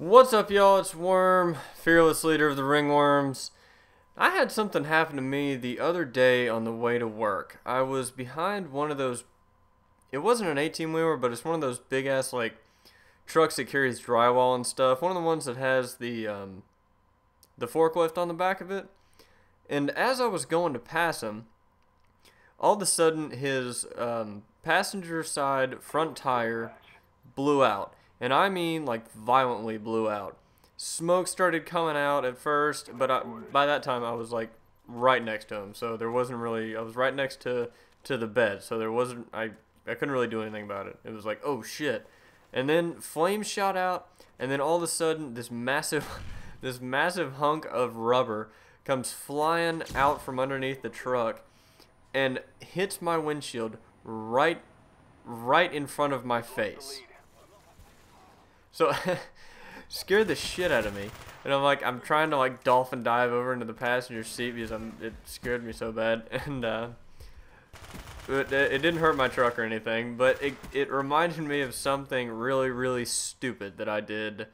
What's up, y'all? It's Worm, fearless leader of the Ringworms. I had something happen to me the other day on the way to work. I was behind one of those, it wasn't an 18-wheeler, but it's one of those big-ass, like, trucks that carries drywall and stuff. One of the ones that has the forklift on the back of it. And as I was going to pass him, all of a sudden his passenger side front tire blew out. And I mean, like, violently blew out. Smoke started coming out at first, but by that time I was, like, right next to him. So there wasn't really, I was right next to the bed. So there wasn't, I couldn't really do anything about it. It was like, oh shit. And then flames shot out, and then all of a sudden this massive hunk of rubber comes flying out from underneath the truck and hits my windshield right in front of my face. So, scared the shit out of me, and I'm trying to like dolphin dive over into the passenger seat because it scared me so bad, and it didn't hurt my truck or anything, but it reminded me of something really stupid that I did.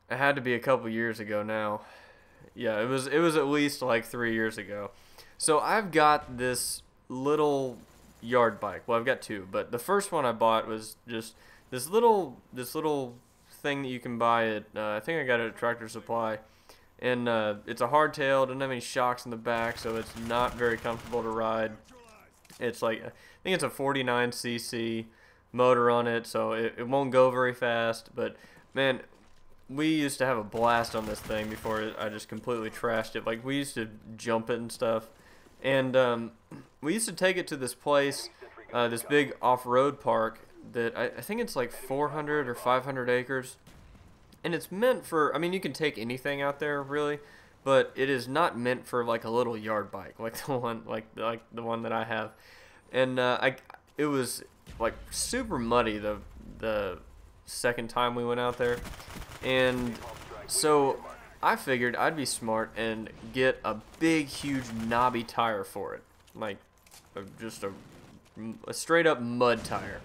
It had to be a couple years ago now. Yeah, it was at least like 3 years ago. So I've got this little yard bike. Well, I've got two, but the first one I bought was just this little thing that you can buy at I think I got it at Tractor Supply, and it's a hardtail, doesn't have any shocks in the back, so it's not very comfortable to ride. It's like, I think it's a 49cc motor on it, so it won't go very fast, but man, we used to have a blast on this thing before I just completely trashed it. Like, we used to jump it and stuff, and we used to take it to this place, this big off-road park that I think it's like 400 or 500 acres, and it's meant for, I mean, you can take anything out there really, but it is not meant for like a little yard bike like the one that I have. And it was like super muddy the second time we went out there, and so I figured I'd be smart and get a big huge knobby tire for it, like just a straight up mud tire.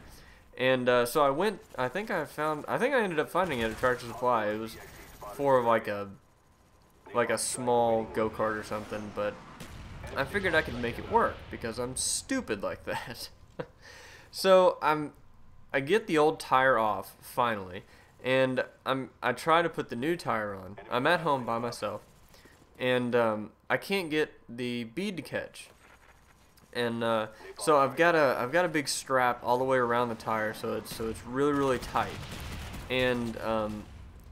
And so I went, I think I ended up finding it at Tractor Supply. It was for like a small go-kart or something, but I figured I could make it work because I'm stupid like that. So I get the old tire off finally, and I try to put the new tire on. I'm at home by myself, and I can't get the bead to catch. And so I've got a big strap all the way around the tire, so it's really tight. And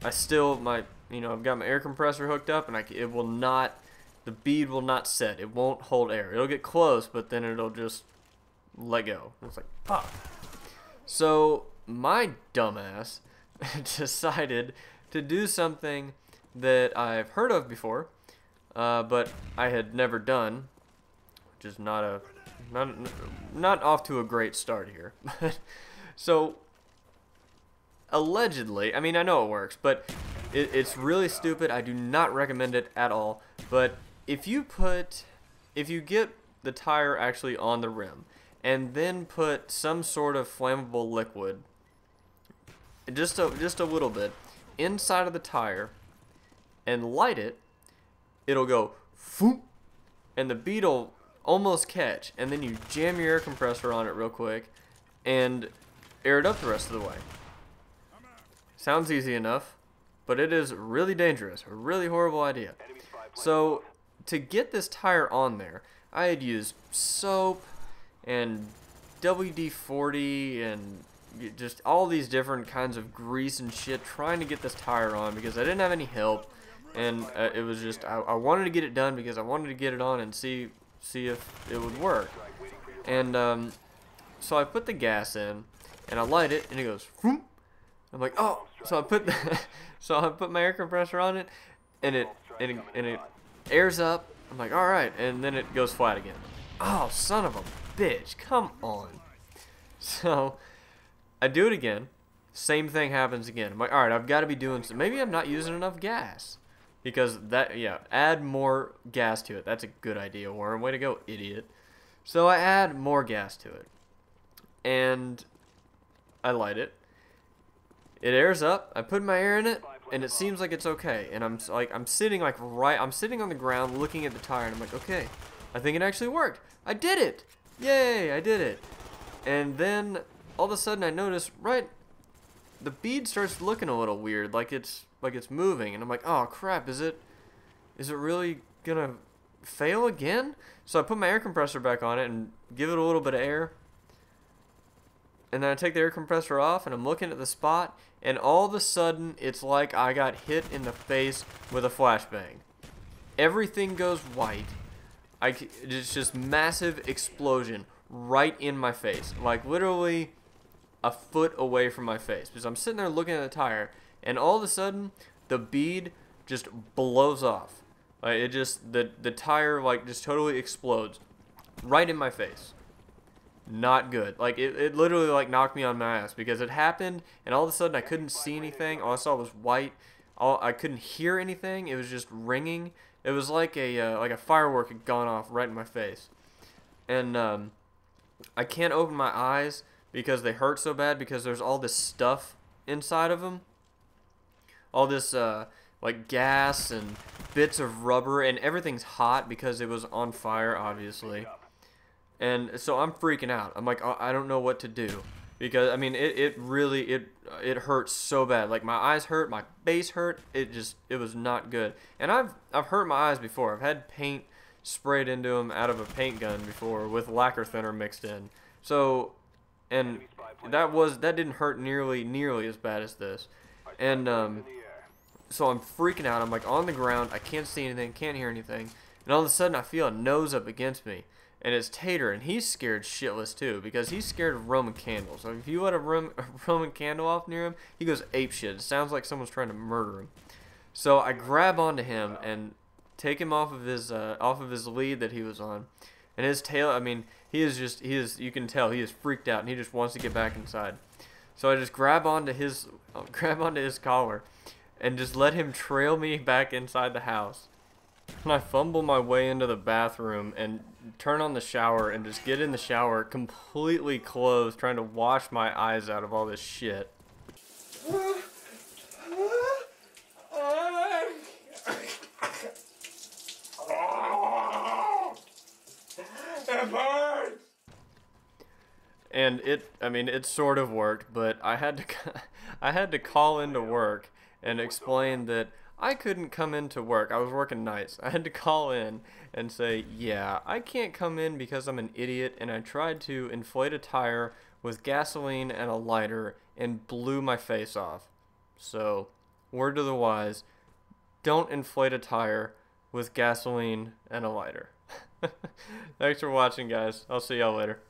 I still I've got my air compressor hooked up, and it will not, the bead will not set. It won't hold air. It'll get close, but then it'll just let go. It's like pop. So my dumbass decided to do something that I've heard of before, but I had never done, which is not off to a great start here. So allegedly, I mean, I know it works, but it's really stupid. I do not recommend it at all. But if you get the tire actually on the rim and then put some sort of flammable liquid, just a little bit, inside of the tire and light it, it'll go foop, and the bead will almost catch, and then you jam your air compressor on it real quick and air it up the rest of the way. Sounds easy enough, but it is really dangerous, a really horrible idea. So to get this tire on there, I had used soap and WD-40 and just all these different kinds of grease and shit trying to get this tire on because I didn't have any help, and it was just, I wanted to get it done because I wanted to get it on and see if it would work. And so I put the gas in and I light it and it goes whoop. I'm like, oh, so I put my air compressor on it, and it airs up. I'm like, all right, and then it goes flat again. Oh, son of a bitch, come on. So I do it again, same thing happens again. I'm like, all right, I've got to be doing some, maybe I'm not using enough gas. Because add more gas to it. That's a good idea, Warren. Way to go, idiot. So I add more gas to it, and I light it. It airs up. I put my air in it, and it seems like it's okay. And I'm sitting I'm sitting on the ground looking at the tire, and I'm like, okay, I think it actually worked. I did it! Yay, I did it. And then all of a sudden I notice the bead starts looking a little weird, like it's moving, and I'm like, oh crap, is it really gonna fail again? So I put my air compressor back on it and give it a little bit of air, and then I take the air compressor off, and I'm looking at the spot, and all of a sudden it's like I got hit in the face with a flashbang. Everything goes white. It's just massive explosion right in my face, like literally a foot away from my face, because I'm sitting there looking at the tire, and all of a sudden the bead just blows off. Like it just the tire like just totally explodes right in my face. Not good. Like it literally like knocked me on my ass, because it happened and all of a sudden I couldn't see anything. All I saw was white. I couldn't hear anything. It was just ringing. It was like a firework had gone off right in my face. And I can't open my eyes because they hurt so bad, because there's all this stuff inside of them. All this like gas and bits of rubber, and everything's hot because it was on fire, obviously. And so I'm freaking out. I'm like, oh, I don't know what to do, because I mean it really hurts so bad. Like my eyes hurt, my face hurt. It was not good. And I've hurt my eyes before. I've had paint sprayed into them out of a paint gun before with lacquer thinner mixed in. So, and that didn't hurt nearly as bad as this. And so I'm freaking out. I'm like on the ground. I can't see anything, can't hear anything. And all of a sudden I feel a nose up against me. And it's Tater, and he's scared shitless too, because he's scared of Roman candles. So if you let a Roman candle off near him, he goes apeshit. It sounds like someone's trying to murder him. So I grab onto him and take him off of his lead that he was on. And his tail, I mean, you can tell he is freaked out, and he just wants to get back inside. So I just grab onto his collar and just let him trail me back inside the house. And I fumble my way into the bathroom and turn on the shower and just get in the shower completely closed, trying to wash my eyes out of all this shit. And it sort of worked, but I had to call into work and explain that I couldn't come into work. I was working nights. I had to call in and say, yeah, I can't come in because I'm an idiot, and I tried to inflate a tire with gasoline and a lighter and blew my face off. So, word to the wise, don't inflate a tire with gasoline and a lighter. Thanks for watching, guys. I'll see y'all later.